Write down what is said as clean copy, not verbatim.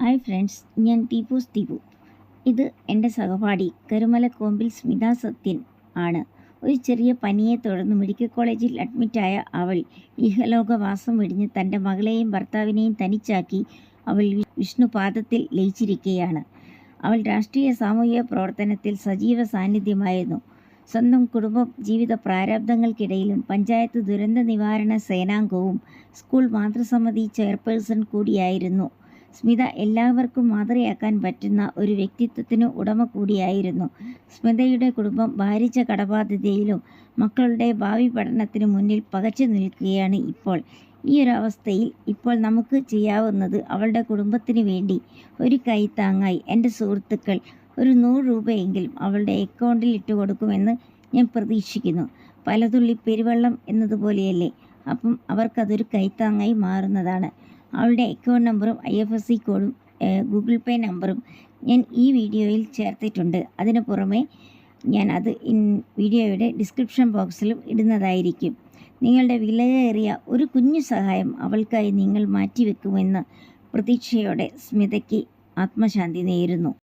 Hi friends, ഞാൻ ദീപു. ഇത് എൻ്റെ സഹപാഠി കരുമലക്കോമ്പിൽ സ്മിത സത്യൻ ആണ്. ഒരു ചെറിയ പനിയെ തുടർന്ന് മെഡിക്കൽ കോളേജിൽ അഡ്മിറ്റായ അവൾ ഇഹലോകവാസം വെടിഞ്ഞ് തൻ്റെ മകളെയും ഭർത്താവിനെയും തനിച്ചാക്കി അവൾ വിഷ്ണുപാദത്തിൽ ലയിച്ചിരിക്കുകയാണ്. അവൾ രാഷ്ട്രീയ സാമൂഹിക പ്രവർത്തനത്തിൽ സജീവ സാന്നിധ്യമായിരുന്നു. സ്വന്തം കുടുംബ ജീവിത പ്രാരാബ്ദങ്ങൾക്കിടയിലും പഞ്ചായത്ത് ദുരന്ത നിവാരണ സേനാംഗവും സ്കൂൾ മാതൃസമിതി ചെയർപേഴ്സൺ കൂടിയായിരുന്നു സ്മിത. എല്ലാവർക്കും മാതൃകയാക്കാൻ പറ്റുന്ന ഒരു വ്യക്തിത്വത്തിന് ഉടമ കൂടിയായിരുന്നു. സ്മിതയുടെ കുടുംബം ഭാരിച്ച കടബാധ്യതയിലും മക്കളുടെ ഭാവി പഠനത്തിനു മുന്നിൽ പകച്ചു നിൽക്കുകയാണ് ഇപ്പോൾ. ഈ ഒരു അവസ്ഥയിൽ ഇപ്പോൾ നമുക്ക് ചെയ്യാവുന്നത് അവളുടെ കുടുംബത്തിന് വേണ്ടി ഒരു കൈത്താങ്ങായി എൻ്റെ സുഹൃത്തുക്കൾ ഒരു 100 രൂപയെങ്കിലും അവളുടെ അക്കൗണ്ടിൽ ഇട്ട് കൊടുക്കുമെന്ന് ഞാൻ പ്രതീക്ഷിക്കുന്നു. പലതുള്ളി പെരുവെള്ളം എന്നതുപോലെയല്ലേ, അപ്പം അവർക്കതൊരു കൈത്താങ്ങായി മാറുന്നതാണ്. അവളുടെ അക്കൗണ്ട് നമ്പറും IFSC കോഡും ഗൂഗിൾ പേ നമ്പറും ഞാൻ ഈ വീഡിയോയിൽ ചേർത്തിട്ടുണ്ട്. അതിന് പുറമെ ഞാൻ അത് വീഡിയോയുടെ ഡിസ്ക്രിപ്ഷൻ ബോക്സിലും ഇടുന്നതായിരിക്കും. നിങ്ങളുടെ വിലയേറിയ ഒരു കുഞ്ഞു സഹായം അവൾക്കായി നിങ്ങൾ മാറ്റിവെക്കുമെന്ന് പ്രതീക്ഷയോടെ സ്മിതയ്ക്ക് ആത്മശാന്തി നേരുന്നു.